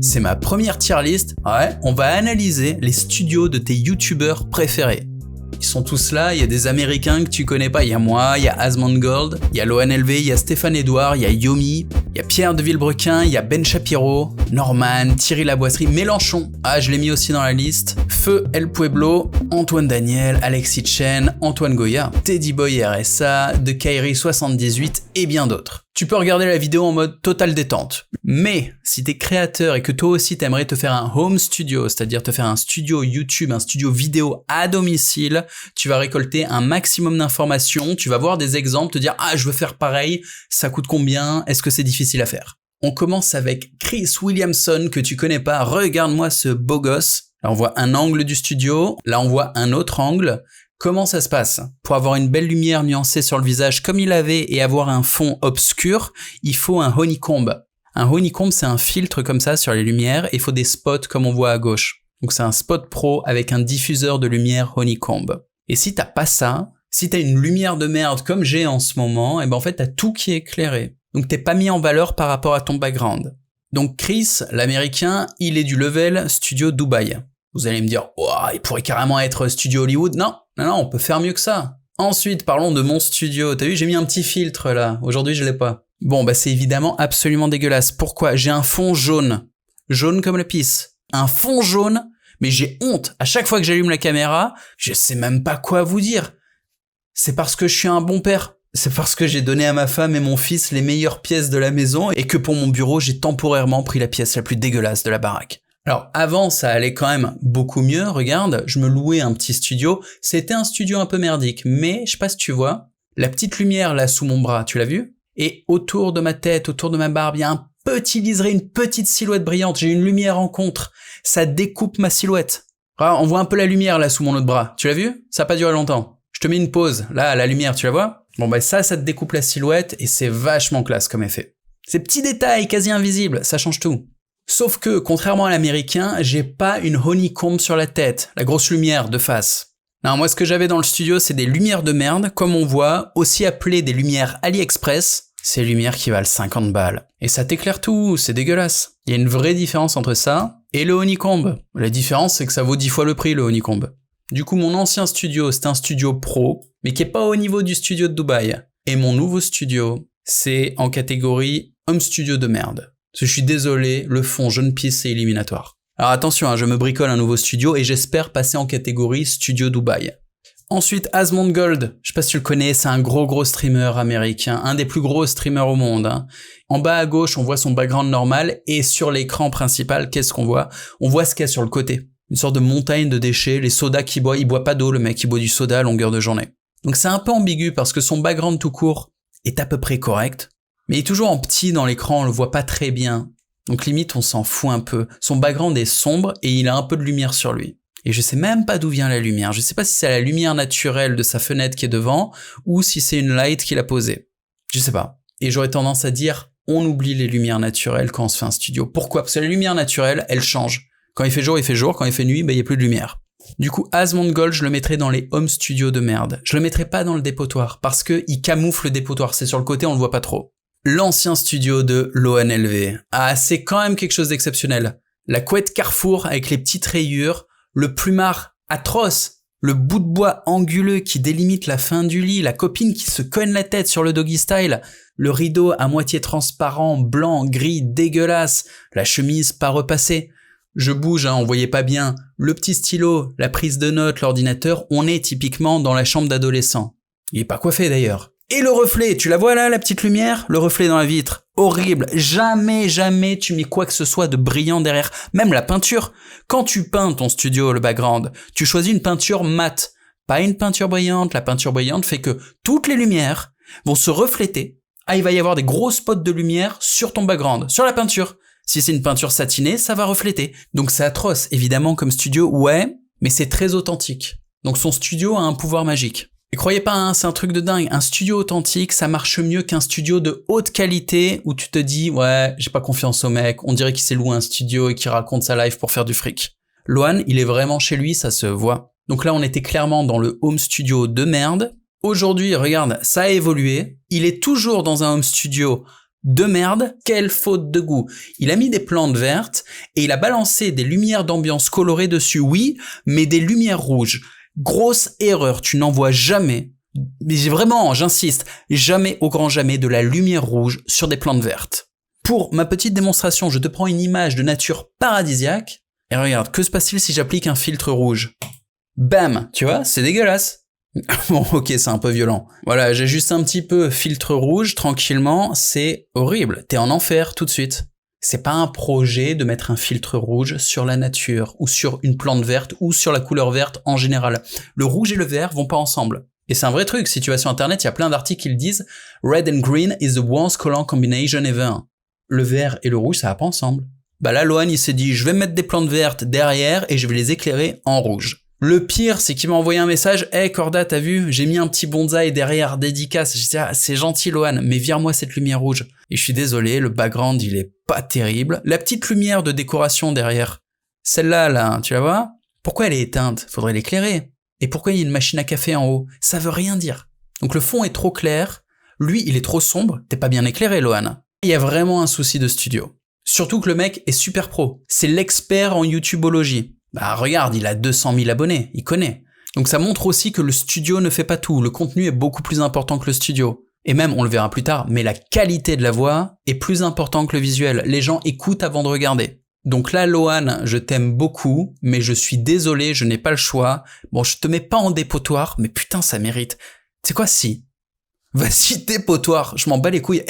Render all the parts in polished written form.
c'est ma première tier list. Ouais, on va analyser les studios de tes youtubeurs préférés. Ils sont tous là, il y a des Américains que tu connais pas, il y a moi, il y a Asmongold, il y a l'ONLV, il y a Stéphane Edouard, il y a Yomi, il y a Pierre de Villebrequin, il y a Ben Shapiro, Norman, Thierry Laboisserie, Mélenchon, je l'ai mis aussi dans la liste, Feu El Pueblo, Antoine Daniel, Alexis Chen, Antoine Goya, Teddy Boy RSA, De Kairi 78 et bien d'autres. Tu peux regarder la vidéo en mode totale détente. Mais si t'es créateur et que toi aussi t'aimerais te faire un home studio, c'est-à-dire te faire un studio YouTube, un studio vidéo à domicile, tu vas récolter un maximum d'informations, tu vas voir des exemples, te dire « Ah, je veux faire pareil, ça coûte combien? Est-ce que c'est difficile à faire ?» On commence avec Chris Williamson que tu connais pas, regarde-moi ce beau gosse. Là on voit un angle du studio, là on voit un autre angle. Comment ça se passe? Pour avoir une belle lumière nuancée sur le visage comme il avait et avoir un fond obscur, il faut un honeycomb. Un honeycomb, c'est un filtre comme ça sur les lumières et il faut des spots comme on voit à gauche. Donc c'est un spot pro avec un diffuseur de lumière honeycomb. Et si t'as pas ça, si t'as une lumière de merde comme j'ai en ce moment, et ben en fait t'as tout qui est éclairé. Donc t'es pas mis en valeur par rapport à ton background. Donc Chris, l'américain, il est du level Studio Dubaï. Vous allez me dire, oh, il pourrait carrément être Studio Hollywood. Non, on peut faire mieux que ça. Ensuite, parlons de mon studio. T'as vu, j'ai mis un petit filtre là. Aujourd'hui, je l'ai pas. Bon, c'est évidemment absolument dégueulasse. Pourquoi? J'ai un fond jaune. Jaune comme la pisse. Un fond jaune, mais j'ai honte. À chaque fois que j'allume la caméra, je sais même pas quoi vous dire. C'est parce que je suis un bon père. C'est parce que j'ai donné à ma femme et mon fils les meilleures pièces de la maison et que pour mon bureau, j'ai temporairement pris la pièce la plus dégueulasse de la baraque. Alors avant, ça allait quand même beaucoup mieux, regarde, je me louais un petit studio, c'était un studio un peu merdique, mais je sais pas si tu vois, la petite lumière là sous mon bras, tu l'as vu? Et autour de ma tête, autour de ma barbe, il y a un petit liseré, une petite silhouette brillante, j'ai une lumière en contre, ça découpe ma silhouette. On voit un peu la lumière là sous mon autre bras, tu l'as vu? Ça a pas duré longtemps. Je te mets une pause, là, la lumière, tu la vois? Bon ça te découpe la silhouette et c'est vachement classe comme effet. Ces petits détails quasi invisibles, ça change tout. Sauf que, contrairement à l'américain, j'ai pas une honeycomb sur la tête, la grosse lumière de face. Non, moi ce que j'avais dans le studio, c'est des lumières de merde, comme on voit, aussi appelées des lumières AliExpress, ces lumières qui valent 50 balles. Et ça t'éclaire tout, c'est dégueulasse. Il y a une vraie différence entre ça et le honeycomb. La différence, c'est que ça vaut 10 fois le prix, le honeycomb. Du coup, mon ancien studio, c'était un studio pro, mais qui est pas au niveau du studio de Dubaï. Et mon nouveau studio, c'est en catégorie home studio de merde. Je suis désolé, le fond jaune pisse c'est éliminatoire. Alors attention, je me bricole un nouveau studio et j'espère passer en catégorie Studio Dubaï. Ensuite, Asmongold, je sais pas si tu le connais, c'est un gros streamer américain, un des plus gros streamers au monde. En bas à gauche, on voit son background normal et sur l'écran principal, qu'est-ce qu'on voit? On voit ce qu'il y a sur le côté. Une sorte de montagne de déchets, les sodas qu'il boit, il boit pas d'eau, le mec, il boit du soda à longueur de journée. Donc c'est un peu ambigu parce que son background tout court est à peu près correct. Mais il est toujours en petit dans l'écran, on le voit pas très bien. Donc limite, on s'en fout un peu. Son background est sombre et il a un peu de lumière sur lui. Et je sais même pas d'où vient la lumière. Je sais pas si c'est la lumière naturelle de sa fenêtre qui est devant ou si c'est une light qu'il a posée. Je sais pas. Et j'aurais tendance à dire, on oublie les lumières naturelles quand on se fait un studio. Pourquoi? Parce que la lumière naturelle, elle change. Quand il fait jour, il fait jour. Quand il fait nuit, il y a plus de lumière. Du coup, Asmongold, je le mettrais dans les home studios de merde. Je le mettrais pas dans le dépotoir parce que il camoufle le dépotoir. C'est sur le côté, on le voit pas trop. L'ancien studio de l'ONLV. C'est quand même quelque chose d'exceptionnel. La couette Carrefour avec les petites rayures, le plumard atroce, le bout de bois anguleux qui délimite la fin du lit, la copine qui se cogne la tête sur le doggy style, le rideau à moitié transparent, blanc, gris, dégueulasse, la chemise pas repassée. Je bouge, on voyait pas bien. Le petit stylo, la prise de notes, l'ordinateur, on est typiquement dans la chambre d'adolescent. Il est pas coiffé d'ailleurs. Et le reflet, tu la vois là, la petite lumière? Le reflet dans la vitre. Horrible. Jamais tu mets quoi que ce soit de brillant derrière. Même la peinture. Quand tu peins ton studio, le background, tu choisis une peinture mate. Pas une peinture brillante. La peinture brillante fait que toutes les lumières vont se refléter. Il va y avoir des gros spots de lumière sur ton background, sur la peinture. Si c'est une peinture satinée, ça va refléter. Donc c'est atroce, évidemment, comme studio, ouais, mais c'est très authentique. Donc son studio a un pouvoir magique. Et croyez pas, c'est un truc de dingue. Un studio authentique, ça marche mieux qu'un studio de haute qualité où tu te dis, ouais, j'ai pas confiance au mec, on dirait qu'il s'est loué un studio et qu'il raconte sa life pour faire du fric. Loan, il est vraiment chez lui, ça se voit. Donc là, on était clairement dans le home studio de merde. Aujourd'hui, regarde, ça a évolué. Il est toujours dans un home studio de merde. Quelle faute de goût. Il a mis des plantes vertes et il a balancé des lumières d'ambiance colorées dessus, oui, mais des lumières rouges. Grosse erreur, tu n'en vois jamais, mais vraiment, j'insiste, jamais au grand jamais de la lumière rouge sur des plantes vertes. Pour ma petite démonstration, je te prends une image de nature paradisiaque, et regarde, que se passe-t-il si j'applique un filtre rouge? Bam, tu vois, c'est dégueulasse. Bon, ok, c'est un peu violent. Voilà, j'ajuste un petit peu filtre rouge, tranquillement, c'est horrible. T'es en enfer tout de suite. C'est pas un projet de mettre un filtre rouge sur la nature, ou sur une plante verte, ou sur la couleur verte en général. Le rouge et le vert vont pas ensemble. Et c'est un vrai truc, si tu vas sur internet, il y a plein d'articles qui le disent. Red and green is the worst color combination ever. Le vert et le rouge, ça va pas ensemble. Bah là, Lohan, il s'est dit, je vais mettre des plantes vertes derrière et je vais les éclairer en rouge. Le pire, c'est qu'il m'a envoyé un message, « Hey Corda, t'as vu, j'ai mis un petit bonsaï derrière, dédicace. » J'ai dit, ah, c'est gentil Lohan, mais vire-moi cette lumière rouge. Et je suis désolé, le background, il est pas terrible. La petite lumière de décoration derrière, celle-là, là, tu la vois? Pourquoi elle est éteinte? Faudrait l'éclairer. Et pourquoi il y a une machine à café en haut? Ça veut rien dire. Donc le fond est trop clair, lui, il est trop sombre, t'es pas bien éclairé, Lohan. Il y a vraiment un souci de studio. Surtout que le mec est super pro. C'est l'expert en YouTubeologie. Bah regarde, il a 200 000 abonnés, il connaît. Donc ça montre aussi que le studio ne fait pas tout, le contenu est beaucoup plus important que le studio. Et même, on le verra plus tard, mais la qualité de la voix est plus importante que le visuel. Les gens écoutent avant de regarder. Donc là, Lohan, je t'aime beaucoup, mais je suis désolé, je n'ai pas le choix. Bon, je te mets pas en dépotoir, mais putain, ça mérite. Tu sais quoi, si. Vas-y, dépotoir, je m'en bats les couilles.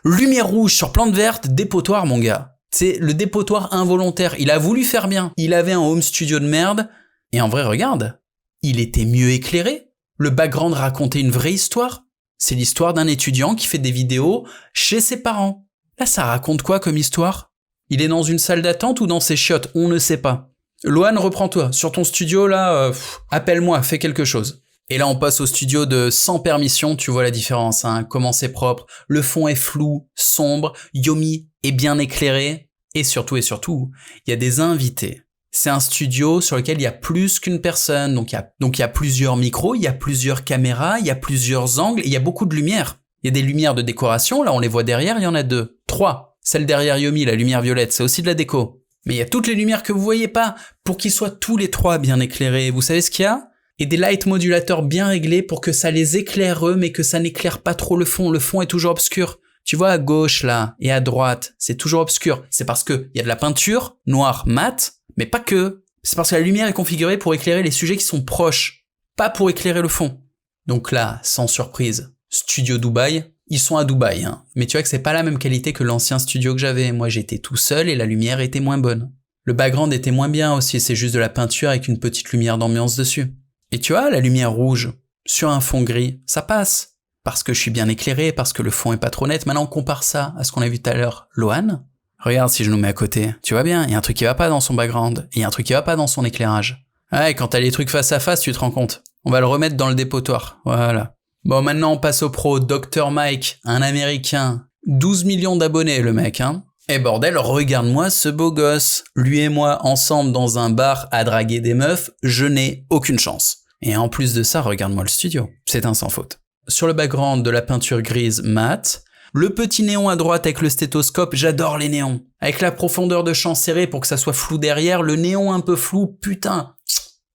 Lumière rouge sur plante verte, dépotoir, mon gars. C'est le dépotoir involontaire. Il a voulu faire bien. Il avait un home studio de merde. Et en vrai, regarde, il était mieux éclairé. Le background racontait une vraie histoire. C'est l'histoire d'un étudiant qui fait des vidéos chez ses parents. Là, ça raconte quoi comme histoire? Il est dans une salle d'attente ou dans ses chiottes? On ne sait pas. Lohan, reprends-toi. Sur ton studio, là, appelle-moi, fais quelque chose. Et là, on passe au studio de Sans Permission, tu vois la différence, hein, comment c'est propre. Le fond est flou, sombre, Yomi est bien éclairé. Et surtout, il y a des invités. C'est un studio sur lequel il y a plus qu'une personne. Donc il y a plusieurs micros, il y a plusieurs caméras, il y a plusieurs angles, et il y a beaucoup de lumière. Il y a des lumières de décoration, là on les voit derrière, il y en a 2. 3. Celle derrière Yomi, la lumière violette, c'est aussi de la déco. Mais il y a toutes les lumières que vous voyez pas, pour qu'ils soient tous les 3 bien éclairés. Vous savez ce qu'il y a? Et des light modulateurs bien réglés pour que ça les éclaire eux, mais que ça n'éclaire pas trop le fond. Le fond est toujours obscur. Tu vois, à gauche, là, et à droite, c'est toujours obscur. C'est parce que il y a de la peinture, noire, mat, mais pas que. C'est parce que la lumière est configurée pour éclairer les sujets qui sont proches, pas pour éclairer le fond. Donc là, sans surprise, Studio Dubaï, ils sont à Dubaï, hein. Mais tu vois que c'est pas la même qualité que l'ancien studio que j'avais. Moi, j'étais tout seul et la lumière était moins bonne. Le background était moins bien aussi, c'est juste de la peinture avec une petite lumière d'ambiance dessus. Et tu vois, la lumière rouge, sur un fond gris, ça passe. Parce que je suis bien éclairé, parce que le fond est pas trop net. Maintenant, on compare ça à ce qu'on a vu tout à l'heure. Lohan, regarde si je nous mets à côté. Tu vois bien, il y a un truc qui va pas dans son background. Et il y a un truc qui va pas dans son éclairage. Ouais, quand t'as les trucs face à face, tu te rends compte. On va le remettre dans le dépotoir. Voilà. Bon, maintenant, on passe au pro. Dr Mike, un Américain. 12 millions d'abonnés, le mec, hein. Eh bordel, regarde-moi ce beau gosse. Lui et moi, ensemble dans un bar à draguer des meufs, je n'ai aucune chance. Et en plus de ça, regarde-moi le studio. C'est un sans faute. Sur le background de la peinture grise mat, le petit néon à droite avec le stéthoscope, j'adore les néons. Avec la profondeur de champ serrée pour que ça soit flou derrière, le néon un peu flou, putain.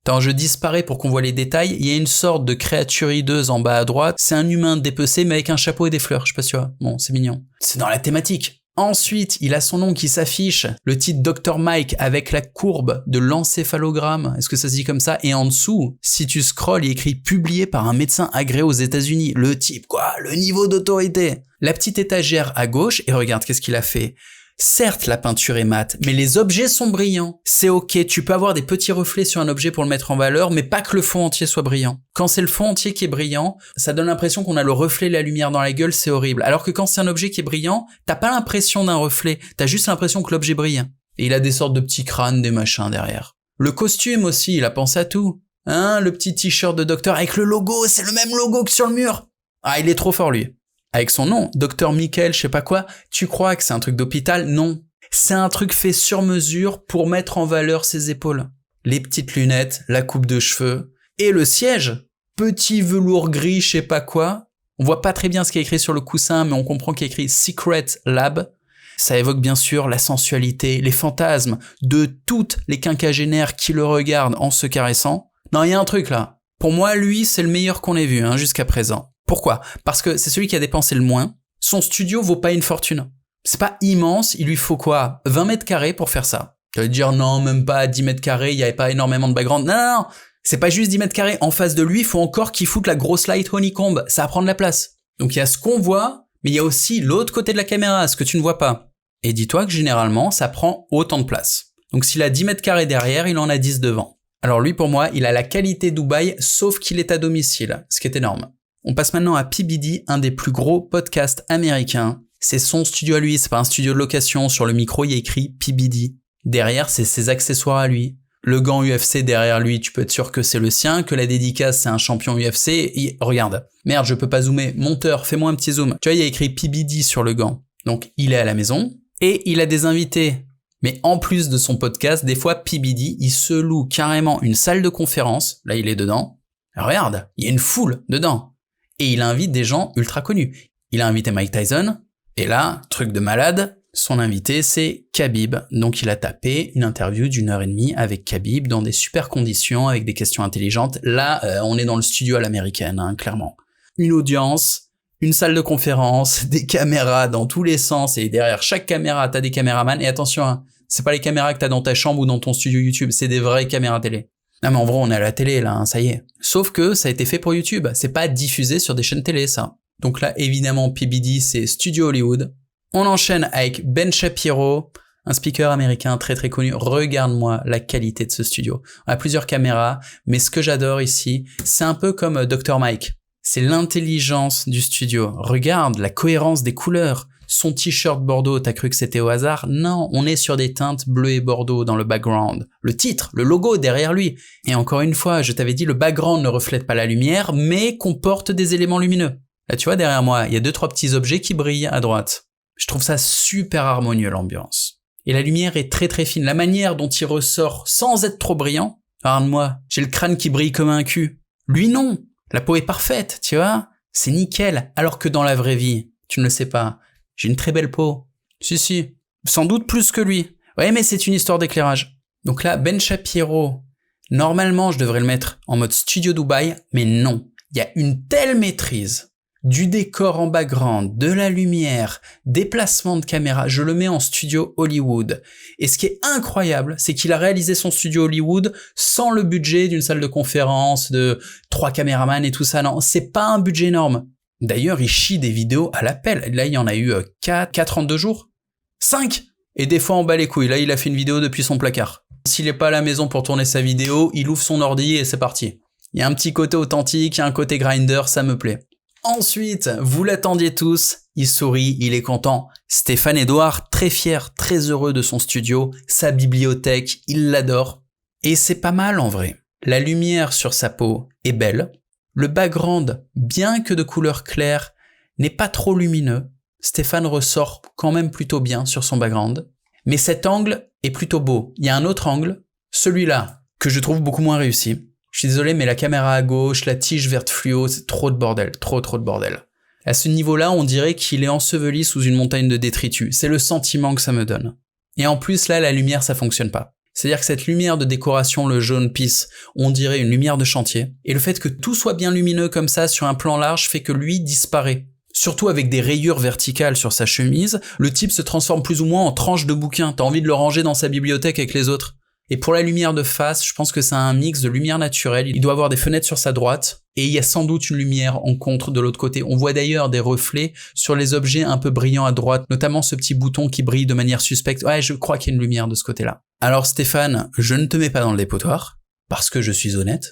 Quand je disparais pour qu'on voit les détails, il y a une sorte de créature hideuse en bas à droite. C'est un humain dépecé mais avec un chapeau et des fleurs, je sais pas si tu vois. Bon, c'est mignon. C'est dans la thématique. Ensuite, il a son nom qui s'affiche, le titre Dr Mike avec la courbe de l'encéphalogramme, est-ce que ça se dit comme ça? Et en dessous, si tu scrolles, il est écrit publié par un médecin agréé aux États-Unis. Le type, quoi, le niveau d'autorité. La petite étagère à gauche, et regarde qu'est-ce qu'il a fait. Certes, la peinture est mate, mais les objets sont brillants. C'est ok, tu peux avoir des petits reflets sur un objet pour le mettre en valeur, mais pas que le fond entier soit brillant. Quand c'est le fond entier qui est brillant, ça donne l'impression qu'on a le reflet de la lumière dans la gueule, c'est horrible. Alors que quand c'est un objet qui est brillant, t'as pas l'impression d'un reflet, t'as juste l'impression que l'objet brille. Et il a des sortes de petits crânes, des machins derrière. Le costume aussi, il a pensé à tout. Hein, le petit t-shirt de docteur avec le logo, c'est le même logo que sur le mur. Ah, il est trop fort lui. Avec son nom, Dr Michael, je sais pas quoi, tu crois que c'est un truc d'hôpital? Non. C'est un truc fait sur mesure pour mettre en valeur ses épaules. Les petites lunettes, la coupe de cheveux, et le siège. Petit velours gris, je sais pas quoi. On voit pas très bien ce qui est écrit sur le coussin, mais on comprend qu'il y a écrit Secret Lab. Ça évoque bien sûr la sensualité, les fantasmes de toutes les quinquagénaires qui le regardent en se caressant. Non, il y a un truc là. Pour moi, lui, c'est le meilleur qu'on ait vu jusqu'à présent. Pourquoi ? Parce que c'est celui qui a dépensé le moins. Son studio vaut pas une fortune. C'est pas immense, il lui faut quoi ? 20 mètres carrés pour faire ça. Tu vas te dire non, même pas 10 mètres carrés, il y avait pas énormément de background. Non, c'est pas juste 10 mètres carrés. En face de lui, il faut encore qu'il foute la grosse light honeycomb. Ça va prendre la place. Donc il y a ce qu'on voit, mais il y a aussi l'autre côté de la caméra, ce que tu ne vois pas. Et dis-toi que généralement, ça prend autant de place. Donc s'il a 10 mètres carrés derrière, il en a 10 devant. Alors lui, pour moi, il a la qualité Dubaï, sauf qu'il est à domicile, ce qui est énorme. On passe maintenant à PBD, un des plus gros podcasts américains. C'est son studio à lui, c'est pas un studio de location. Sur le micro, il y a écrit PBD. Derrière, c'est ses accessoires à lui. Le gant UFC derrière lui, tu peux être sûr que c'est le sien, que la dédicace, c'est un champion UFC. Regarde. Merde, je peux pas zoomer. Monteur, fais-moi un petit zoom. Tu vois, il y a écrit PBD sur le gant. Donc, il est à la maison. Et il a des invités. Mais en plus de son podcast, des fois, PBD, il se loue carrément une salle de conférence. Là, il est dedans. Regarde, il y a une foule dedans. Et il invite des gens ultra connus. Il a invité Mike Tyson. Et là, truc de malade, son invité, c'est Khabib. Donc, il a tapé une interview d'1h30 avec Khabib dans des super conditions, avec des questions intelligentes. Là, on est dans le studio à l'américaine, clairement. Une audience, une salle de conférence, des caméras dans tous les sens. Et derrière chaque caméra, t'as des caméramans. Et attention, c'est pas les caméras que t'as dans ta chambre ou dans ton studio YouTube, c'est des vraies caméras télé. Non mais en vrai, on est à la télé là, ça y est. Sauf que ça a été fait pour YouTube, c'est pas diffusé sur des chaînes télé ça. Donc là, évidemment, PBD, c'est Studio Hollywood. On enchaîne avec Ben Shapiro, un speaker américain très très connu. Regarde-moi la qualité de ce studio. On a plusieurs caméras, mais ce que j'adore ici, c'est un peu comme Dr Mike. C'est l'intelligence du studio. Regarde la cohérence des couleurs. Son t-shirt bordeaux, t'as cru que c'était au hasard ? Non, on est sur des teintes bleu et bordeaux dans le background. Le titre, le logo derrière lui. Et encore une fois, je t'avais dit, le background ne reflète pas la lumière, mais comporte des éléments lumineux. Là, tu vois, derrière moi, il y a 2-3 petits objets qui brillent à droite. Je trouve ça super harmonieux, l'ambiance. Et la lumière est très très fine. La manière dont il ressort sans être trop brillant. Regarde-moi, j'ai le crâne qui brille comme un cul. Lui, non. La peau est parfaite, tu vois. C'est nickel. Alors que dans la vraie vie, tu ne le sais pas. J'ai une très belle peau. Si. Sans doute plus que lui. Ouais, mais c'est une histoire d'éclairage. Donc là, Ben Shapiro, normalement, je devrais le mettre en mode Studio Dubaï, mais non. Il y a une telle maîtrise du décor en background, de la lumière, des placements de caméra. Je le mets en Studio Hollywood. Et ce qui est incroyable, c'est qu'il a réalisé son Studio Hollywood sans le budget d'une salle de conférence, de 3 caméramans et tout ça. Non, c'est pas un budget énorme. D'ailleurs, il chie des vidéos à l'appel. Là, il y en a eu 4 en 2 jours. 5 ! Et des fois, on bat les couilles. Là, il a fait une vidéo depuis son placard. S'il est pas à la maison pour tourner sa vidéo, il ouvre son ordi et c'est parti. Il y a un petit côté authentique, il y a un côté grinder, ça me plaît. Ensuite, vous l'attendiez tous, il sourit, il est content. Stéphane Edouard, très fier, très heureux de son studio, sa bibliothèque, il l'adore. Et c'est pas mal en vrai. La lumière sur sa peau est belle. Le background, bien que de couleur claire, n'est pas trop lumineux. Stéphane ressort quand même plutôt bien sur son background. Mais cet angle est plutôt beau. Il y a un autre angle, celui-là, que je trouve beaucoup moins réussi. Je suis désolé, mais la caméra à gauche, la tige verte fluo, c'est trop de bordel, trop de bordel. À ce niveau-là, on dirait qu'il est enseveli sous une montagne de détritus. C'est le sentiment que ça me donne. Et en plus, là, la lumière, ça fonctionne pas. C'est-à-dire que cette lumière de décoration, le jaune pisse, on dirait une lumière de chantier. Et le fait que tout soit bien lumineux comme ça sur un plan large fait que lui disparaît. Surtout avec des rayures verticales sur sa chemise, le type se transforme plus ou moins en tranche de bouquin. T'as envie de le ranger dans sa bibliothèque avec les autres. Et pour la lumière de face, je pense que c'est un mix de lumière naturelle. Il doit avoir des fenêtres sur sa droite et il y a sans doute une lumière en contre de l'autre côté. On voit d'ailleurs des reflets sur les objets un peu brillants à droite, notamment ce petit bouton qui brille de manière suspecte. Ouais, je crois qu'il y a une lumière de ce côté-là. Alors Stéphane, je ne te mets pas dans le dépotoir, parce que je suis honnête,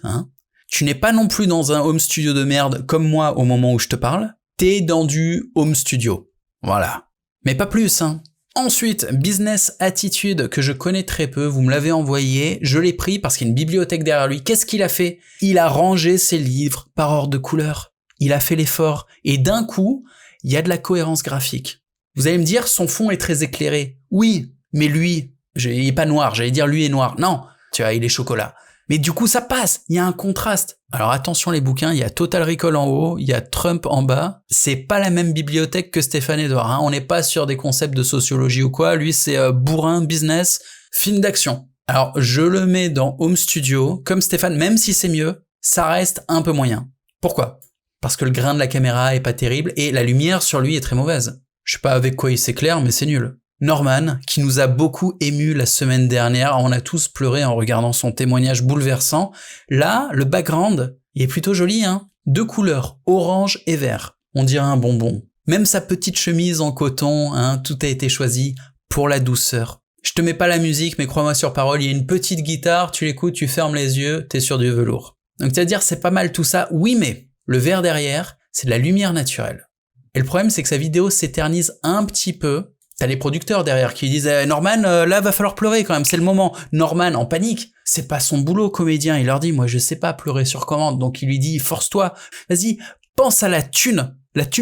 Tu n'es pas non plus dans un home studio de merde comme moi au moment où je te parle. T'es dans du home studio. Voilà. Mais pas plus, Ensuite, Business Attitude, que je connais très peu, vous me l'avez envoyé, je l'ai pris parce qu'il y a une bibliothèque derrière lui. Qu'est-ce qu'il a fait ? Il a rangé ses livres par ordre de couleur. Il a fait l'effort. Et d'un coup, il y a de la cohérence graphique. Vous allez me dire, son fond est très éclairé. Oui, mais lui, il est pas noir, j'allais dire lui est noir. Non, tu vois, il est chocolat. Mais du coup, ça passe. Il y a un contraste. Alors attention les bouquins, il y a Total Recall en haut, il y a Trump en bas. C'est pas la même bibliothèque que Stéphane Edouard, hein. On n'est pas sur des concepts de sociologie ou quoi. Lui, c'est bourrin, business, film d'action. Alors, je le mets dans Home Studio. Comme Stéphane, même si c'est mieux, ça reste un peu moyen. Pourquoi ? Parce que le grain de la caméra est pas terrible et la lumière sur lui est très mauvaise. Je sais pas avec quoi il s'éclaire, mais c'est nul. Norman, qui nous a beaucoup ému la semaine dernière, on a tous pleuré en regardant son témoignage bouleversant. Là, le background, il est plutôt joli, hein. 2 couleurs, orange et vert. On dirait un bonbon. Même sa petite chemise en coton, hein, tout a été choisi pour la douceur. Je te mets pas la musique, mais crois-moi sur parole, il y a une petite guitare, tu l'écoutes, tu fermes les yeux, t'es sur du velours. Donc tu vas dire, c'est pas mal tout ça, oui, mais le vert derrière, c'est de la lumière naturelle. Et le problème, c'est que sa vidéo s'éternise un petit peu. T'as les producteurs derrière qui disent Norman, là va falloir pleurer quand même, c'est le moment. Norman en panique, c'est pas son boulot comédien, il leur dit moi je sais pas pleurer sur commande, donc il lui dit force-toi, vas-y, pense à la thune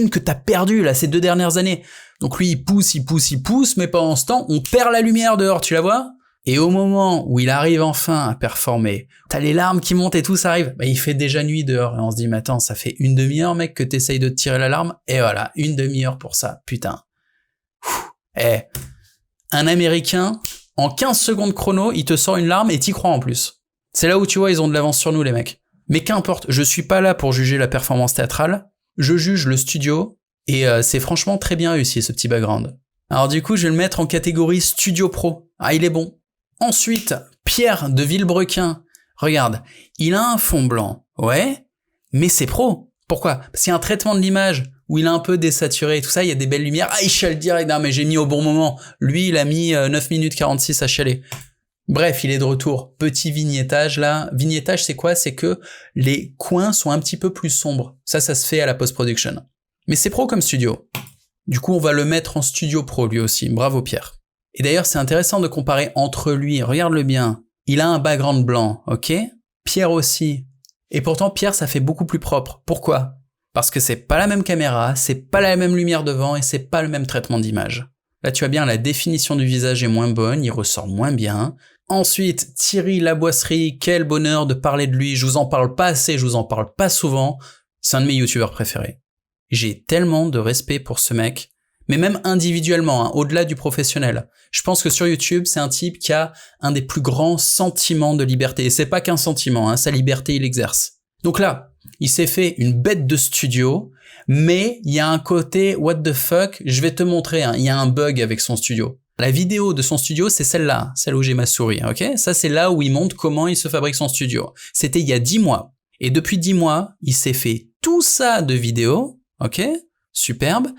que t'as perdue là ces 2 dernières années. Donc lui il pousse, mais pendant ce temps on perd la lumière dehors, tu la vois ? Et au moment où il arrive enfin à performer, t'as les larmes qui montent et tout, ça arrive, bah il fait déjà nuit dehors et on se dit mais attends, ça fait 1 demi-heure mec que t'essayes de te tirer l'alarme, et voilà, 1 demi-heure pour ça, putain. Un Américain, en 15 secondes chrono, il te sort une larme et t'y crois en plus. C'est là où tu vois, ils ont de l'avance sur nous les mecs. Mais qu'importe, je suis pas là pour juger la performance théâtrale, je juge le studio, et c'est franchement très bien réussi ce petit background. Alors du coup, je vais le mettre en catégorie Studio Pro. Ah, il est bon. Ensuite, Pierre de Villebrequin. Regarde, il a un fond blanc, ouais, mais c'est pro. Pourquoi ? Parce qu'il y a un traitement de l'image où il est un peu désaturé et tout ça, il y a des belles lumières. Ah, il chiale direct, non mais j'ai mis au bon moment. Lui, il a mis 9 minutes 46 à chialer. Bref, il est de retour. Petit vignettage là. Vignettage, c'est quoi ? C'est que les coins sont un petit peu plus sombres. Ça se fait à la post-production. Mais c'est pro comme studio. Du coup, on va le mettre en studio pro lui aussi. Bravo Pierre. Et d'ailleurs, c'est intéressant de comparer entre lui. Regarde-le bien. Il a un background blanc, ok ? Pierre aussi. Et pourtant, Pierre, ça fait beaucoup plus propre. Pourquoi ? Parce que c'est pas la même caméra, c'est pas la même lumière devant et c'est pas le même traitement d'image. Là, tu vois bien, la définition du visage est moins bonne, il ressort moins bien. Ensuite, Thierry Laboisserie, quel bonheur de parler de lui. Je vous en parle pas assez, je vous en parle pas souvent. C'est un de mes youtubeurs préférés. J'ai tellement de respect pour ce mec, mais même individuellement, hein, au-delà du professionnel. Je pense que sur YouTube, c'est un type qui a un des plus grands sentiments de liberté. Et c'est pas qu'un sentiment, hein, sa liberté, il l'exerce. Donc là, il s'est fait une bête de studio, mais il y a un côté what the fuck, je vais te montrer, hein, il y a un bug avec son studio. La vidéo de son studio, c'est celle-là, celle où j'ai ma souris, ok ? Ça, c'est là où il montre comment il se fabrique son studio. C'était il y a 10 mois. Et depuis 10 mois, il s'est fait tout ça de vidéos, ok ? Superbe.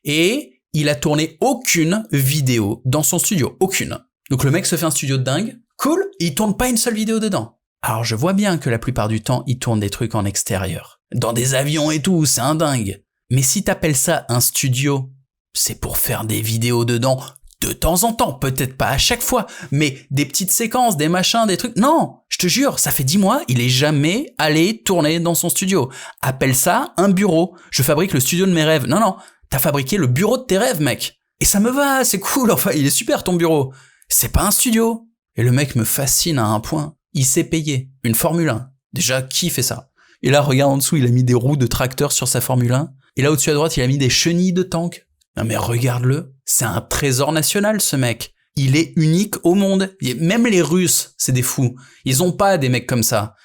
Et il a tourné aucune vidéo dans son studio. Aucune. Donc le mec se fait un studio de dingue, cool, et il tourne pas une seule vidéo dedans. Alors je vois bien que la plupart du temps, il tourne des trucs en extérieur. Dans des avions et tout, c'est un dingue. Mais si t'appelles ça un studio, c'est pour faire des vidéos dedans de temps en temps, peut-être pas à chaque fois, mais des petites séquences, des machins, des trucs. Non, je te jure, ça fait 10 mois, il est jamais allé tourner dans son studio. Appelle ça un bureau. Je fabrique le studio de mes rêves. Non, t'as fabriqué le bureau de tes rêves, mec. Et ça me va, c'est cool, enfin, il est super ton bureau. C'est pas un studio. Et le mec me fascine à un point. Il s'est payé une Formule 1. Déjà, qui fait ça ? Et là, regarde en dessous, il a mis des roues de tracteur sur sa Formule 1. Et là, au-dessus à droite, il a mis des chenilles de tank. Non mais regarde-le, c'est un trésor national ce mec. Il est unique au monde. Même les Russes, c'est des fous. Ils ont pas des mecs comme ça.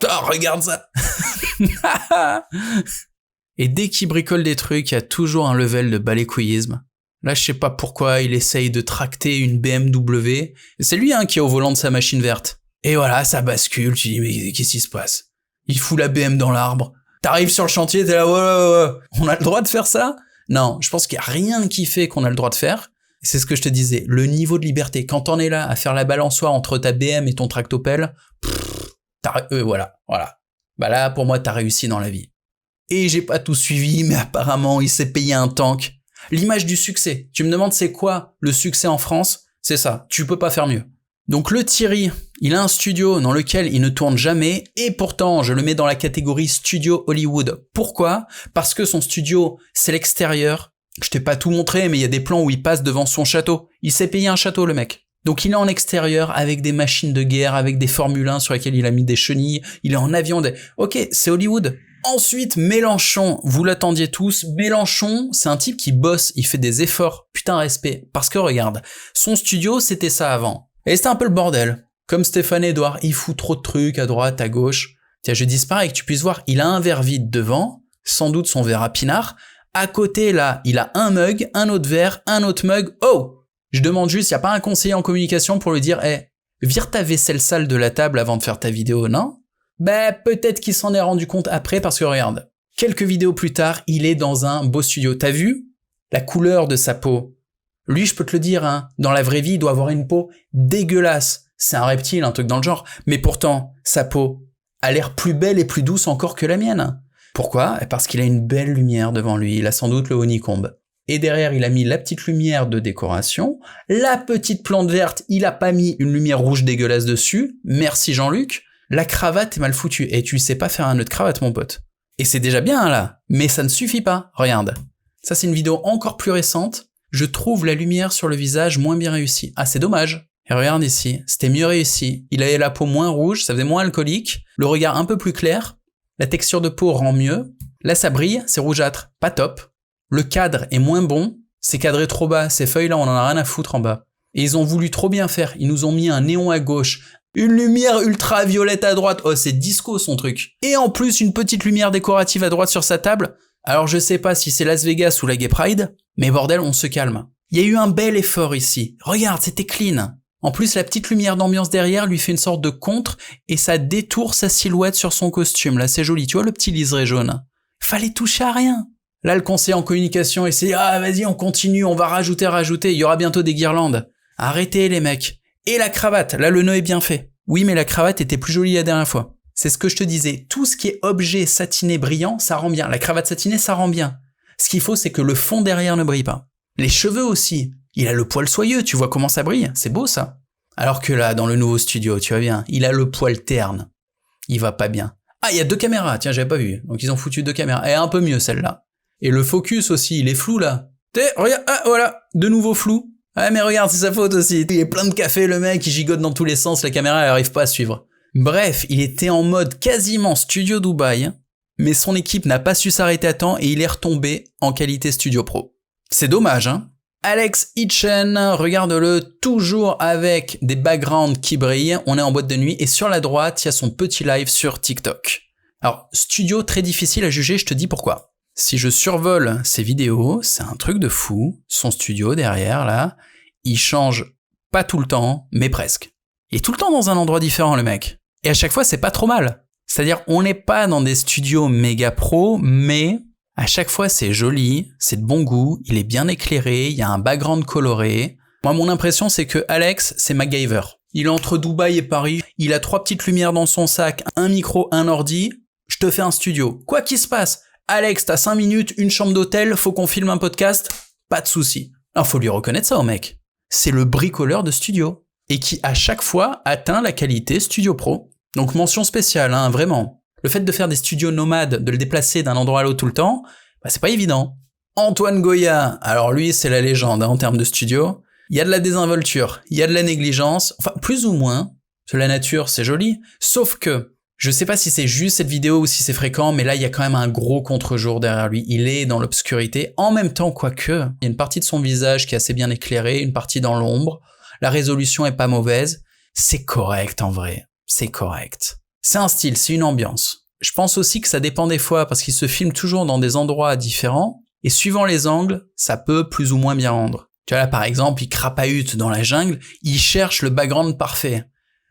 Oh, regarde ça. Et dès qu'il bricole des trucs, il y a toujours un level de balécouillisme. Là, je sais pas pourquoi il essaye de tracter une BMW. C'est lui qui est au volant de sa machine verte. Et voilà, ça bascule, tu dis, mais qu'est-ce qui se passe ? Il fout la BM dans l'arbre. T'arrives sur le chantier, t'es là, ouais. On a le droit de faire ça ? Non, je pense qu'il y a rien qui fait qu'on a le droit de faire. C'est ce que je te disais, le niveau de liberté. Quand t'en es là à faire la balançoire entre ta BM et ton tractopelle, voilà. Bah là, pour moi, t'as réussi dans la vie. Et j'ai pas tout suivi, mais apparemment, il s'est payé un tank. L'image du succès. Tu me demandes c'est quoi le succès en France ? C'est ça, tu peux pas faire mieux. Donc le Thierry, il a un studio dans lequel il ne tourne jamais et pourtant je le mets dans la catégorie studio Hollywood. Pourquoi ? Parce que son studio, c'est l'extérieur. Je t'ai pas tout montré mais il y a des plans où il passe devant son château. Il s'est payé un château le mec. Donc il est en extérieur avec des machines de guerre, avec des Formule 1 sur lesquelles il a mis des chenilles, il est en avion. Ok, c'est Hollywood. Ensuite, Mélenchon, vous l'attendiez tous, Mélenchon, c'est un type qui bosse, il fait des efforts, putain respect, parce que regarde, son studio c'était ça avant, et c'était un peu le bordel, comme Stéphane Edouard, il fout trop de trucs à droite, à gauche, tiens je dis pareil, que tu puisses voir, il a un verre vide devant, sans doute son verre à pinard, à côté là, il a un mug, un autre verre, un autre mug, oh, je demande juste, y a pas un conseiller en communication pour lui dire, vire ta vaisselle sale de la table avant de faire ta vidéo, non? Peut-être qu'il s'en est rendu compte après parce que regarde, quelques vidéos plus tard, il est dans un beau studio. T'as vu la couleur de sa peau? Lui, je peux te le dire, hein, dans la vraie vie, il doit avoir une peau dégueulasse. C'est un reptile, un truc dans le genre. Mais pourtant, sa peau a l'air plus belle et plus douce encore que la mienne. Pourquoi? Parce qu'il a une belle lumière devant lui. Il a sans doute le honeycomb. Et derrière, il a mis la petite lumière de décoration. La petite plante verte, il a pas mis une lumière rouge dégueulasse dessus. Merci Jean-Luc. La cravate est mal foutue, et tu sais pas faire un nœud de cravate, mon pote. Et c'est déjà bien, là, mais ça ne suffit pas, regarde. Ça, c'est une vidéo encore plus récente, je trouve la lumière sur le visage moins bien réussie. Ah, c'est dommage. Et regarde ici, c'était mieux réussi. Il avait la peau moins rouge, ça faisait moins alcoolique, le regard un peu plus clair, la texture de peau rend mieux. Là, ça brille, c'est rougeâtre, pas top. Le cadre est moins bon, c'est cadré trop bas, ces feuilles-là, on en a rien à foutre en bas. Et ils ont voulu trop bien faire, ils nous ont mis un néon à gauche, une lumière ultraviolette à droite, oh c'est disco son truc. Et en plus une petite lumière décorative à droite sur sa table. Alors je sais pas si c'est Las Vegas ou la Gay Pride, mais bordel on se calme. Il y a eu un bel effort ici, regarde c'était clean. En plus la petite lumière d'ambiance derrière lui fait une sorte de contre et ça détourne sa silhouette sur son costume, là c'est joli, tu vois le petit liseré jaune. Fallait toucher à rien. Là le conseiller en communication essaie, ah vas-y on continue, on va rajouter, il y aura bientôt des guirlandes. Arrêtez les mecs. Et la cravate, là le nœud est bien fait. Oui, mais la cravate était plus jolie la dernière fois. C'est ce que je te disais, tout ce qui est objet satiné brillant, ça rend bien. La cravate satinée, ça rend bien. Ce qu'il faut, c'est que le fond derrière ne brille pas. Les cheveux aussi. Il a le poil soyeux, tu vois comment ça brille, c'est beau ça. Alors que là, dans le nouveau studio, tu vois bien, il a le poil terne. Il va pas bien. Ah, il y a 2 caméras, tiens, j'avais pas vu. Donc ils ont foutu 2 caméras. Elle est un peu mieux celle-là. Et le focus aussi, il est flou là. Regarde, ah voilà, de nouveau flou. Ah mais regarde, c'est sa faute aussi. Il est plein de café, le mec, il gigote dans tous les sens, la caméra elle arrive pas à suivre. Bref, il était en mode quasiment studio Dubaï, mais son équipe n'a pas su s'arrêter à temps et il est retombé en qualité studio pro. C'est dommage, hein. Alex Hitchen, regarde-le, toujours avec des backgrounds qui brillent, on est en boîte de nuit et sur la droite, il y a son petit live sur TikTok. Alors, studio très difficile à juger, je te dis pourquoi. Si je survole ses vidéos, c'est un truc de fou. Son studio derrière, là, il change pas tout le temps, mais presque. Il est tout le temps dans un endroit différent, le mec. Et à chaque fois, c'est pas trop mal. C'est-à-dire, on n'est pas dans des studios méga pro, mais à chaque fois, c'est joli, c'est de bon goût, il est bien éclairé, il y a un background coloré. Moi, mon impression, c'est que Alex, c'est MacGyver. Il est entre Dubaï et Paris, il a 3 petites lumières dans son sac, un micro, un ordi, je te fais un studio. Quoi qu'il se passe, Alex, t'as 5 minutes, une chambre d'hôtel, faut qu'on filme un podcast, pas de souci. Alors faut lui reconnaître ça au mec. C'est le bricoleur de studio. Et qui à chaque fois atteint la qualité studio pro. Donc mention spéciale, hein, vraiment. Le fait de faire des studios nomades, de le déplacer d'un endroit à l'autre tout le temps, c'est pas évident. Antoine Goya, alors lui c'est la légende hein, en termes de studio. Il y a de la désinvolture, il y a de la négligence, enfin plus ou moins. Parce que la nature c'est joli, sauf que je sais pas si c'est juste cette vidéo ou si c'est fréquent, mais là, il y a quand même un gros contre-jour derrière lui. Il est dans l'obscurité. En même temps, quoique, il y a une partie de son visage qui est assez bien éclairée, une partie dans l'ombre. La résolution est pas mauvaise. C'est correct, en vrai. C'est correct. C'est un style, c'est une ambiance. Je pense aussi que ça dépend des fois, parce qu'il se filme toujours dans des endroits différents. Et suivant les angles, ça peut plus ou moins bien rendre. Tu vois là, par exemple, il crapahute dans la jungle. Il cherche le background parfait.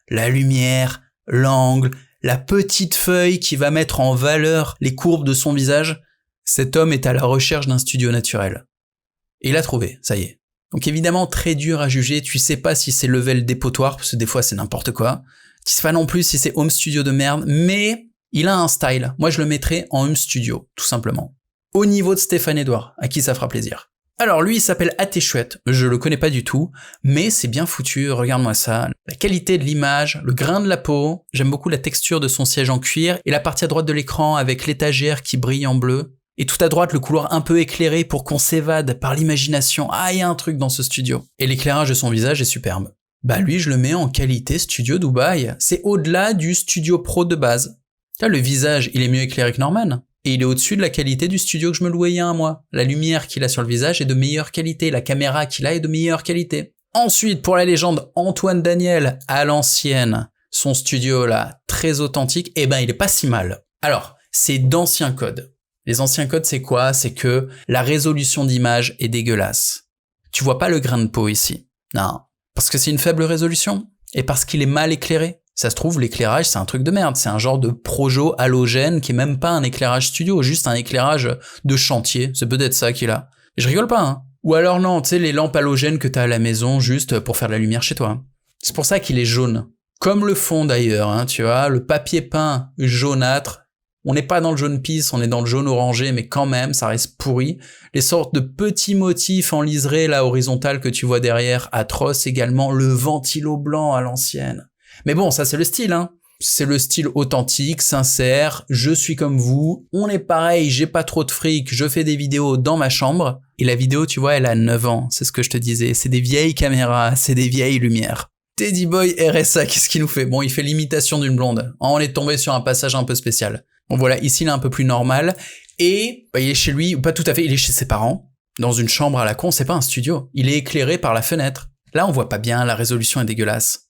La lumière, l'angle, la petite feuille qui va mettre en valeur les courbes de son visage, cet homme est à la recherche d'un studio naturel. Et il l'a trouvé, ça y est. Donc évidemment, très dur à juger, tu sais pas si c'est level dépotoir, parce que des fois c'est n'importe quoi. Tu sais pas non plus si c'est home studio de merde, mais il a un style. Moi je le mettrais en home studio, tout simplement. Au niveau de Stéphane Edouard, à qui ça fera plaisir. Alors lui il s'appelle Atechouette, je le connais pas du tout, mais c'est bien foutu, regarde-moi ça. La qualité de l'image, le grain de la peau, j'aime beaucoup la texture de son siège en cuir, et la partie à droite de l'écran avec l'étagère qui brille en bleu, et tout à droite le couloir un peu éclairé pour qu'on s'évade par l'imagination. Ah, il y a un truc dans ce studio. Et l'éclairage de son visage est superbe. Bah lui, je le mets en qualité studio Dubaï. C'est au-delà du studio pro de base. Là, le visage, il est mieux éclairé que Norman. Et il est au-dessus de la qualité du studio que je me louais il y a un mois. La lumière qu'il a sur le visage est de meilleure qualité. La caméra qu'il a est de meilleure qualité. Ensuite, pour la légende, Antoine Daniel, à l'ancienne, son studio là, très authentique, il est pas si mal. Alors, c'est d'anciens codes. Les anciens codes, c'est quoi? C'est que la résolution d'image est dégueulasse. Tu vois pas le grain de peau ici. Non. Parce que c'est une faible résolution. Et parce qu'il est mal éclairé. Ça se trouve, l'éclairage, c'est un truc de merde. C'est un genre de projo halogène qui est même pas un éclairage studio, juste un éclairage de chantier. C'est peut-être ça qu'il a. Et je rigole pas, hein. Ou alors non, tu sais, les lampes halogènes que t'as à la maison juste pour faire de la lumière chez toi. C'est pour ça qu'il est jaune. Comme le fond d'ailleurs, hein, tu vois, le papier peint jaunâtre. On n'est pas dans le jaune pisse, on est dans le jaune orangé, mais quand même, ça reste pourri. Les sortes de petits motifs en liseré, là, horizontal que tu vois derrière, atroces également. Le ventilo blanc à l'ancienne. Mais bon, ça c'est le style, hein. C'est le style authentique, sincère, je suis comme vous, on est pareil, j'ai pas trop de fric, je fais des vidéos dans ma chambre. Et la vidéo, tu vois, elle a 9 ans, c'est ce que je te disais. C'est des vieilles caméras, c'est des vieilles lumières. Teddy Boy RSA, qu'est-ce qu'il nous fait? Bon, il fait l'imitation d'une blonde. On est tombé sur un passage un peu spécial. Bon voilà, ici il est un peu plus normal. Et il est chez lui, ou pas tout à fait, il est chez ses parents, dans une chambre à la con, c'est pas un studio. Il est éclairé par la fenêtre. Là, on voit pas bien, la résolution est dégueulasse.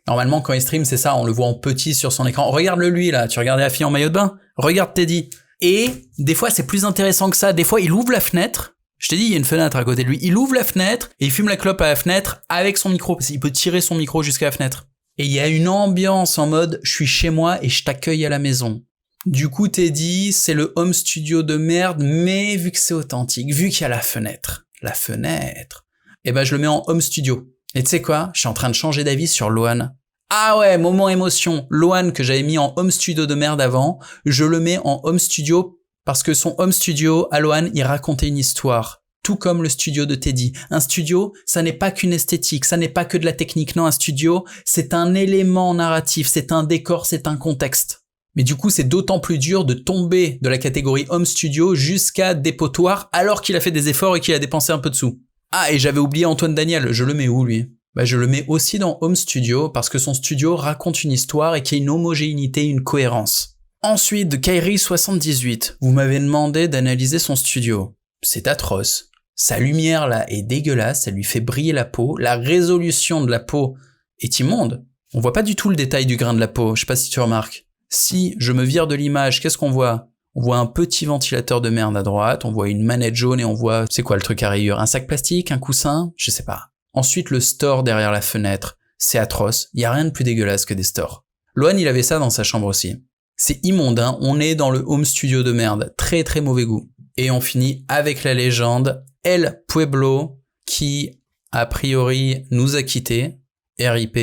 Normalement, quand il stream, c'est ça, on le voit en petit sur son écran. Regarde-le lui, là, tu regardais la fille en maillot de bain? Regarde Teddy. Et des fois, c'est plus intéressant que ça. Des fois, il ouvre la fenêtre. Je t'ai dit, il y a une fenêtre à côté de lui. Il ouvre la fenêtre et il fume la clope à la fenêtre avec son micro, parce qu'il peut tirer son micro jusqu'à la fenêtre. Et il y a une ambiance en mode, je suis chez moi et je t'accueille à la maison. Du coup, Teddy, c'est le home studio de merde, mais vu que c'est authentique, vu qu'il y a la fenêtre, je le mets en home studio. Et tu sais quoi? Je suis en train de changer d'avis sur Lohan. Ah ouais, moment émotion. Lohan que j'avais mis en home studio de merde avant, je le mets en home studio parce que son home studio, à Lohan, il racontait une histoire. Tout comme le studio de Teddy. Un studio, ça n'est pas qu'une esthétique, ça n'est pas que de la technique. Non, un studio, c'est un élément narratif, c'est un décor, c'est un contexte. Mais du coup, c'est d'autant plus dur de tomber de la catégorie home studio jusqu'à dépotoir alors qu'il a fait des efforts et qu'il a dépensé un peu de sous. Ah, et j'avais oublié Antoine Daniel, je le mets où lui? Je le mets aussi dans Home Studio parce que son studio raconte une histoire et qu'il y a une homogénéité, une cohérence. Ensuite, de Kairi78, vous m'avez demandé d'analyser son studio. C'est atroce. Sa lumière là est dégueulasse, ça lui fait briller la peau. La résolution de la peau est immonde. On voit pas du tout le détail du grain de la peau, je sais pas si tu remarques. Si je me vire de l'image, qu'est-ce qu'on voit? On voit un petit ventilateur de merde à droite, on voit une manette jaune et on voit, c'est quoi le truc à rayures? Un sac plastique, un coussin? Je sais pas. Ensuite, le store derrière la fenêtre, c'est atroce, y a rien de plus dégueulasse que des stores. Lohan, il avait ça dans sa chambre aussi. C'est immonde, hein, on est dans le home studio de merde, très très mauvais goût. Et on finit avec la légende El Pueblo, qui, a priori, nous a quittés, RIP.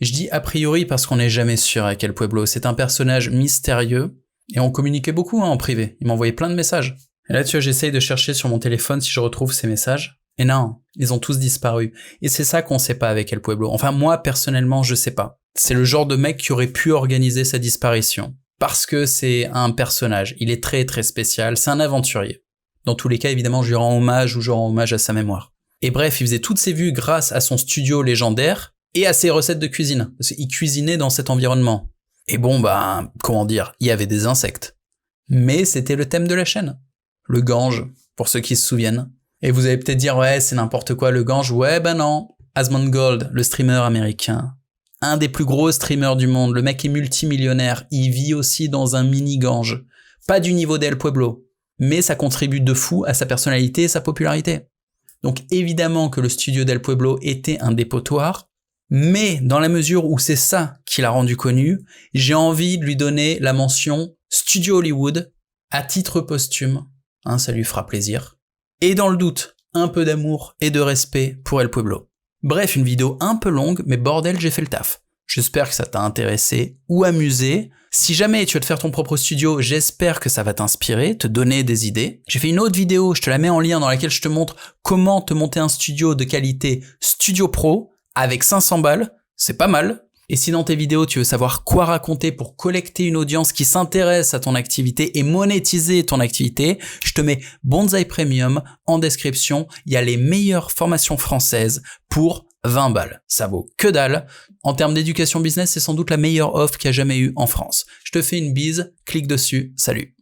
Je dis a priori parce qu'on n'est jamais sûr avec El Pueblo, c'est un personnage mystérieux, et on communiquait beaucoup en privé, il m'envoyait plein de messages. Et là, tu vois, j'essaye de chercher sur mon téléphone si je retrouve ces messages. Et non, ils ont tous disparu. Et c'est ça qu'on sait pas avec El Pueblo. Enfin, moi, personnellement, je sais pas. C'est le genre de mec qui aurait pu organiser sa disparition. Parce que c'est un personnage. Il est très très spécial. C'est un aventurier. Dans tous les cas, évidemment, je lui rends hommage à sa mémoire. Et bref, il faisait toutes ses vues grâce à son studio légendaire et à ses recettes de cuisine. Parce qu'il cuisinait dans cet environnement. Et bon, comment dire, il y avait des insectes. Mais c'était le thème de la chaîne. Le Gange, pour ceux qui se souviennent. Et vous allez peut-être dire, ouais, c'est n'importe quoi le Gange. Ouais, non. Asmongold, le streamer américain. Un des plus gros streamers du monde. Le mec est multimillionnaire. Il vit aussi dans un mini Gange. Pas du niveau d'El Pueblo. Mais ça contribue de fou à sa personnalité et sa popularité. Donc évidemment que le studio d'El Pueblo était un dépotoir. Mais dans la mesure où c'est ça qui l'a rendu connu, j'ai envie de lui donner la mention Studio Hollywood à titre posthume. Hein, ça lui fera plaisir. Et dans le doute, un peu d'amour et de respect pour El Pueblo. Bref, une vidéo un peu longue, mais bordel, j'ai fait le taf. J'espère que ça t'a intéressé ou amusé. Si jamais tu veux te faire ton propre studio, j'espère que ça va t'inspirer, te donner des idées. J'ai fait une autre vidéo, je te la mets en lien, dans laquelle je te montre comment te monter un studio de qualité Studio Pro avec 500 balles. C'est pas mal. Et si dans tes vidéos, tu veux savoir quoi raconter pour collecter une audience qui s'intéresse à ton activité et monétiser ton activité, je te mets Bonsaï Premium en description. Il y a les meilleures formations françaises pour 20 balles. Ça vaut que dalle. En termes d'éducation business, c'est sans doute la meilleure offre qu'il y a jamais eu en France. Je te fais une bise, clique dessus, salut.